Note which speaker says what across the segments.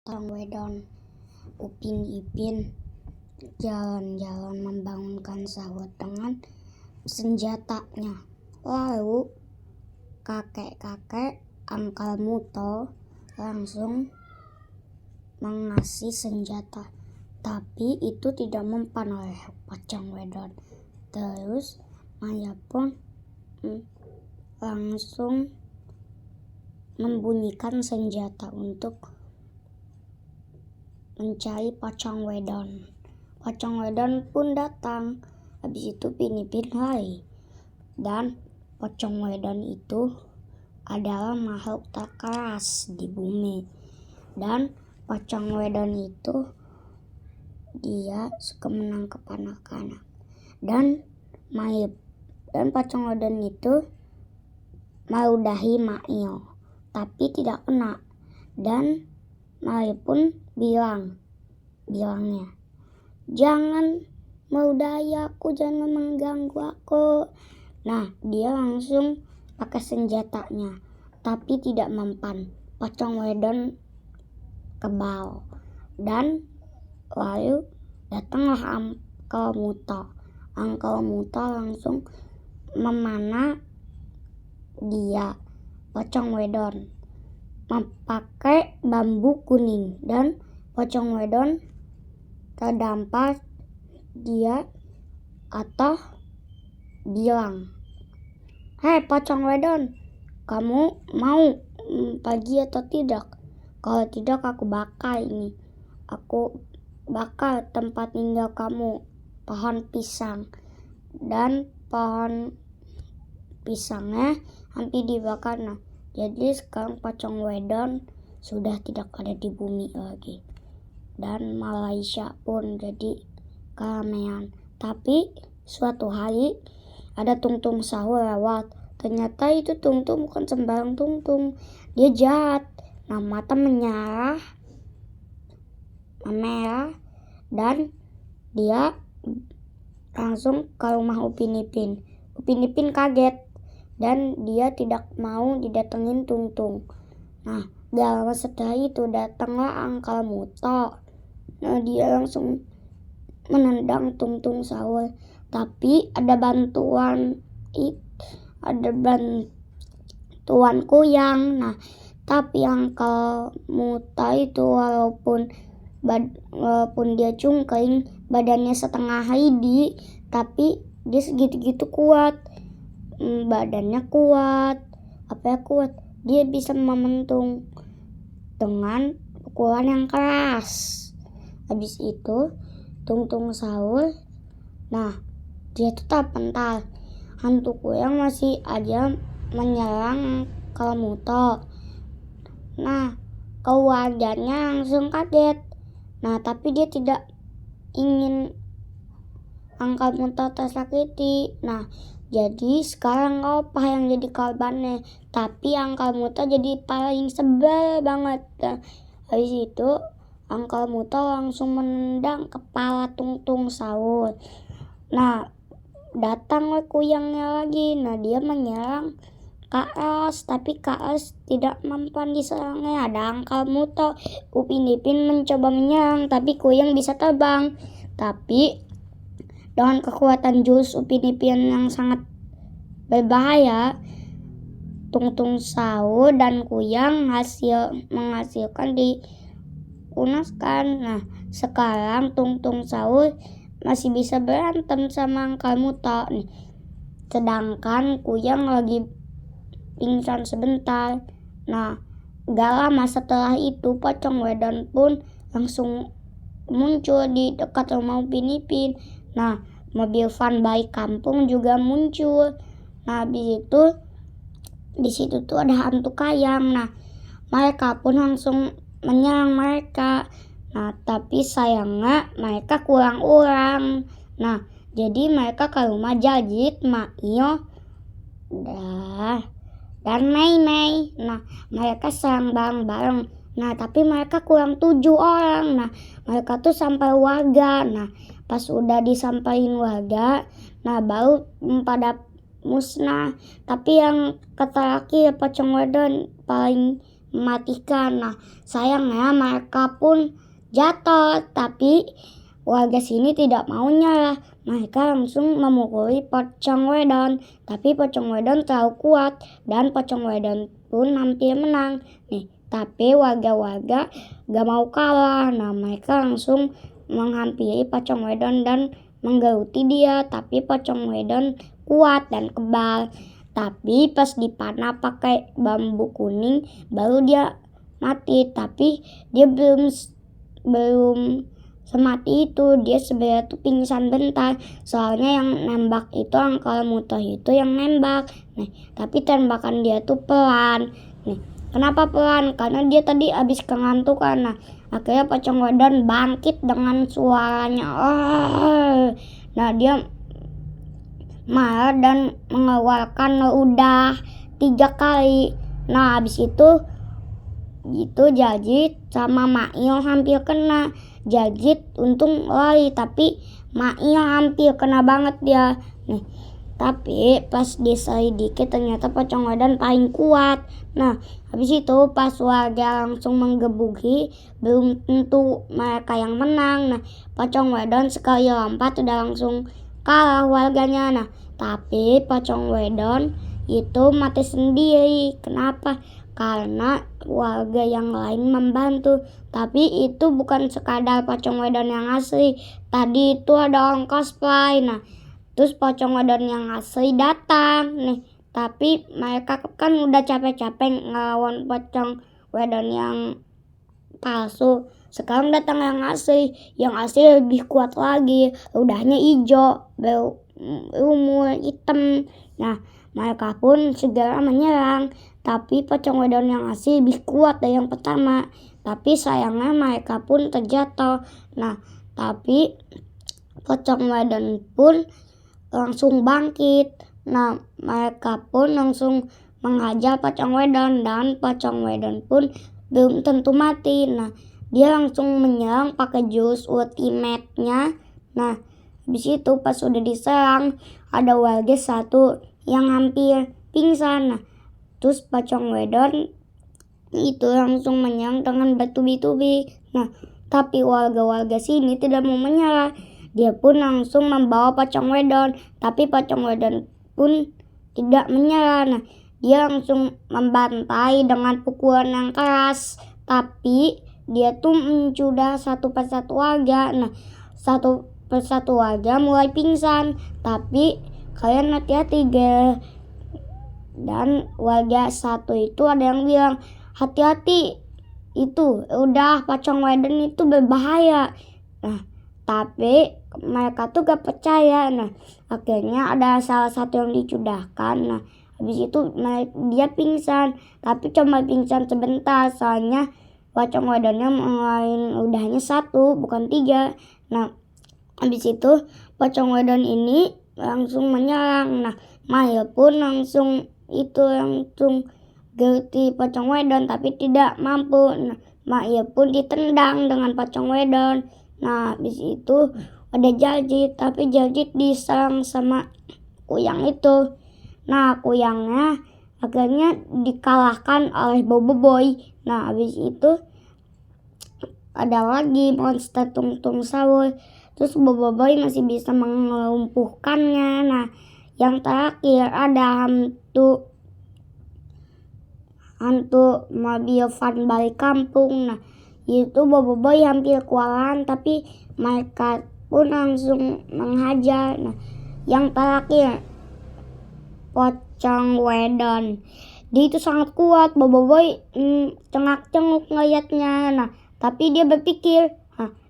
Speaker 1: Tong wedon Upin Ipin jalan-jalan membangunkan sahut dengan senjatanya. Lalu kakek-kakek Angkal Muto langsung mengasih senjata, tapi itu tidak mempan oleh pocong wedon. Terus Maya pun langsung membunyikan senjata untuk mencari pocong wedon. Pocong wedon pun datang. Habis itu Upin Ipin lari. Dan pocong wedon itu adalah makhluk terkeras di bumi. Dan pocong wedon itu dia suka menangkap anak-anak. Dan pocong wedon itu meludahi Maio, tapi tidak kena. Dan Maio pun bilangnya, jangan meludahi aku, jangan mengganggu aku. Nah, dia langsung pakai senjatanya, tapi tidak mempan. Pocong wedon kebal. Dan lalu datanglah Angkal Muto. Angkal Muto langsung memanah dia, pocong wedon, memakai bambu kuning. Dan pocong wedon terdampar dia atau bilang, hei pocong wedon, kamu mau pergi atau tidak? Kalau tidak aku bakar ini. Aku bakar tempat tinggal kamu, pohon pisang. Dan pohon pisangnya hampir dibakar. Nah, jadi sekarang pocong wedon sudah tidak ada di bumi lagi. Dan Malaysia pun jadi keramaian. Tapi suatu hari ada Tungtung Sahur lewat. Ternyata itu Tungtung bukan sembarang Tungtung. Dia jahat. Nah, mata memerah. Dan dia langsung ke rumah Upin Ipin. Upin Ipin kaget. Dan dia tidak mau didatengin Tungtung. Nah, gak lama setelah itu datanglah Angkal Muto. Nah, dia langsung menendang Tungtung Sahur. Tapi ada bantuan kuyang. Nah, tapi Angkal Muto itu walaupun dia cungkring, badannya setengah Heidi, tapi dia segitu-gitu kuat. Badannya kuat, kuat. Dia bisa mementung dengan pukulan yang keras. Habis itu Tungtung Sahur, nah dia tetap pental. Hantu kuyang masih aja menyerang Angkal Muto. Nah, keluarganya langsung kaget. Nah, tapi dia tidak ingin Angkal Muto tersakiti. Nah, jadi sekarang apa yang jadi korbannya? Tapi Angkal Muto jadi paling sebel banget. Nah, habis itu Angkal Muto langsung menendang kepala Tungtung Sahur. Nah, datanglah kuyangnya lagi. Nah, dia menyerang Kak Ros, tapi Kak Ros tidak mempan diserangnya. Ada Angkal Muto. Upin Ipin mencoba menyerang, tapi kuyang bisa terbang. Tapi dengan kekuatan jurus Upin Ipin yang sangat berbahaya, Tungtung Sahur dan kuyang menghasilkan dipunaskan. Nah, sekarang Tungtung Sahur masih bisa berantem sama Angkal Muto nih. Sedangkan kuyang lagi pingsan sebentar. Nah, gak lama setelah itu pocong wedon pun langsung muncul di dekat rumah Upin Ipin. Nah, mobil van baik kampung juga muncul. Nah, habis itu di situ tuh ada hantu kayang. Nah, mereka pun langsung menyerang mereka. Nah, tapi sayangnya mereka kurang orang. Nah, jadi mereka ke rumah Jajit, Maio, dan Mei. Nah, mereka serang bareng-bareng. Nah, tapi mereka kurang 7 orang. Nah, mereka tuh sampai warga. Nah, pas udah disampaikan warga, nah baru pada musnah. Tapi yang kata laki pocong wedon paling mematikan. Nah, sayangnya mereka pun jatuh, tapi warga sini tidak mau nyerah. Mereka langsung memukuli pocong wedon, tapi pocong wedon terlalu kuat dan pocong wedon pun hampir menang. Nih, tapi warga-warga gak mau kalah. Nah, mereka langsung menghampiri pocong wedon dan menggeruti dia, tapi pocong wedon kuat dan kebal. Tapi pas dipanah pakai bambu kuning baru dia mati. Tapi dia belum semati itu, dia sebenarnya tuh pingsan bentar. Soalnya yang nembak itu Uncle Mutoh itu yang nembak. Nih, tapi tembakan dia tuh pelan. Nih, kenapa pelan? Karena dia tadi habis kengantukan. Nah, akhirnya pocong wedon bangkit dengan suaranya. Nah, dia marah dan mengeluarkan ludah 3 kali. Nah, habis itu Jajit sama Mail hampir kena. Jajit untung lari, tapi Mail hampir kena banget dia. Nih, tapi pas diselidiki ternyata pocong wedon paling kuat. Nah, habis itu pas warga langsung menggebuki, belum tentu mereka yang menang. Nah, pocong wedon sekali lompat udah langsung kalah warganya. Nah, tapi pocong wedon itu mati sendiri. Kenapa? Karena warga yang lain membantu. Tapi itu bukan sekadar pocong wedon yang asli. Tadi itu ada orang cosplay. Nah, terus pocong wedon yang asli datang nih. Tapi mereka kan udah capek-capek ngelawan pocong wedon yang palsu. Sekarang datang yang asli. Yang asli lebih kuat lagi. Ludahnya hijau, berumur hitam. Nah, mereka pun segera menyerang. Tapi pocong wedon yang asli lebih kuat dari yang pertama. Tapi sayangnya mereka pun terjatuh. Nah, tapi pocong wedon pun langsung bangkit. Nah, mereka pun langsung menghajar pocong wedon. Dan pocong wedon pun belum tentu mati. Nah, dia langsung menyerang pakai jurus ultimate-nya. Nah, habis itu pas udah diserang, ada warga satu yang hampir pingsan. Nah, terus pocong wedon itu langsung menyerang dengan bertubi-tubi. Nah, tapi warga-warga sini tidak mau menyerah. Dia pun langsung membawa pocong wedon. Tapi pocong wedon pun tidak menyerah. Nah, dia langsung membantai dengan pukulan yang keras. Tapi dia tuh mencudar satu persatu warga. Nah, satu persatu warga mulai pingsan. Tapi kalian hati-hati guys. Dan warga satu itu ada yang bilang, hati-hati, itu udah pocong wedon itu berbahaya. Nah, tapi mereka tuh gak percaya. Nah, akhirnya ada salah satu yang dicudahkan. Nah, habis itu dia pingsan. Tapi cuma pingsan sebentar, soalnya pocong wedonnya mengeluarin ludahnya 1 bukan 3. Nah, habis itu pocong wedon ini langsung menyerang. Nah, Maya pun langsung geruti pocong wedon tapi tidak mampu. Nah, Maya pun ditendang dengan pocong wedon. Nah, habis itu ada Jajit, tapi Jajit diserang sama kuyang itu. Nah, kuyangnya akhirnya dikalahkan oleh Boboiboy. Nah, habis itu ada lagi monster Tung Sahur. Terus Boboiboy masih bisa melumpuhkannya. Nah, yang terakhir ada hantu mobil van balik kampung. Nah, itu Boboiboy hampir kewalahan tapi mereka pun langsung menghajar. Nah, yang terakhir pocong wedon. Dia itu sangat kuat. Boboiboy cengak-cenguk ngeliatnya. Nah, tapi dia berpikir,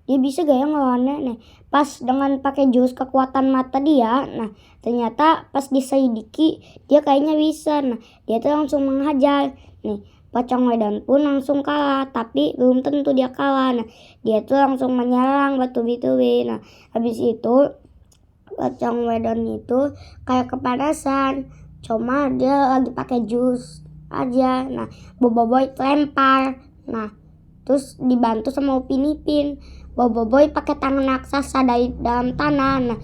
Speaker 1: dia bisa gak ya ngelawannya? Nih, pas dengan pakai jurus kekuatan mata dia, nah ternyata pas diselidiki dia kayaknya bisa. Nah, dia tuh langsung menghajar. Nih, pocong wedon pun langsung kalah, tapi belum tentu dia kalah. Nah, dia tuh langsung menyerang bertubi-tubi. Nah, habis itu pocong wedon itu kayak kepanasan, cuma dia lagi pakai jurus aja. Nah, Boboiboy lempar. Nah, terus dibantu sama Upin Ipin. Boboiboy pakai tangan raksasa dari dalam tanah. Nah,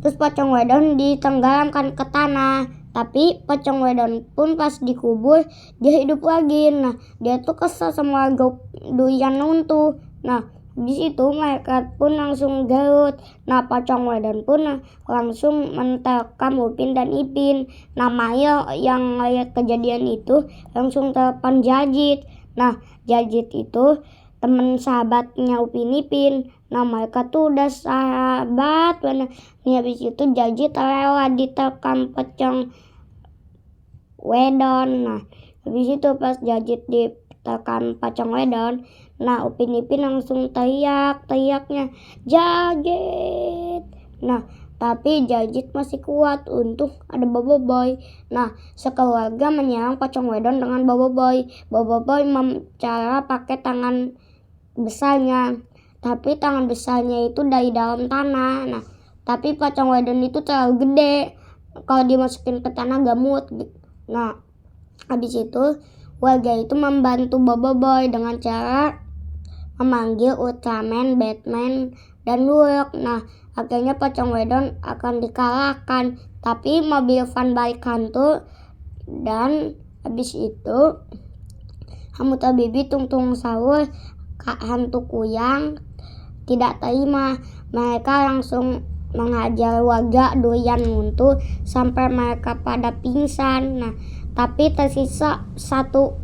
Speaker 1: terus pocong wedon ditenggelamkan ke tanah. Tapi pocong wedon pun pas dikubur dia hidup lagi. Nah dia tuh kesel sama warga doyan nuntuh. Nah di situ mereka pun langsung garut. Nah pocong wedon pun langsung menterkam Upin dan Ipin. Nah Maya yang lihat kejadian itu langsung telepon Jajit. Nah Jajit itu temen sahabatnya Upin Ipin. Nah mereka tuh udah sahabat bener. Nih habis itu Jajit rela diterkam pocong wedon. Nah habis itu pas Jajit diterkam pocong wedon, nah Upin Ipin langsung teriaknya Jajit. Nah tapi Jajit masih kuat, untung ada Bobo Boy. Nah sekeluarga menyerang pocong wedon dengan Bobo Boy. Bobo Boy cara pakai tangan besarnya, tapi tangan besarnya itu dari dalam tanah. Nah tapi pocong wedon itu terlalu gede, kalau dimasukin ke tanah gamut. Nah habis itu warga itu membantu Bobo Boy dengan cara memanggil Ultraman, Batman, dan Hulk. Nah akhirnya pocong wedon akan dikalahkan, tapi mobil van balik hantu. Dan habis itu Hamuta Bibi, Tung Tung Sahur, hantu kuyang tidak terima. Mereka langsung menghajar warga doyan nuntuh sampai mereka pada pingsan. Nah tapi tersisa satu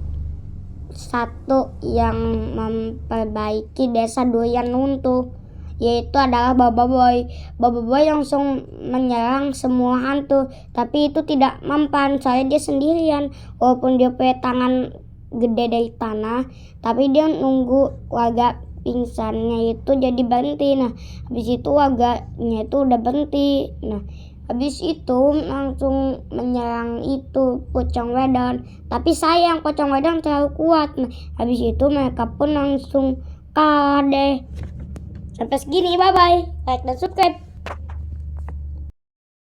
Speaker 1: yang memperbaiki desa doyan nuntuh, yaitu adalah Bobo Boy. Bobo Boy langsung menyerang semua hantu, tapi itu tidak mempan soalnya dia sendirian. Walaupun dia punya tangan gede dari tanah, tapi dia nunggu warga pingsannya itu jadi berhenti. Nah habis itu warganya itu udah berhenti. Nah habis itu langsung menyerang itu pocong wedon, tapi sayang pocong wedon terlalu kuat. Nah habis itu mereka pun langsung kalah deh. Sampai segini, bye bye, like dan subscribe.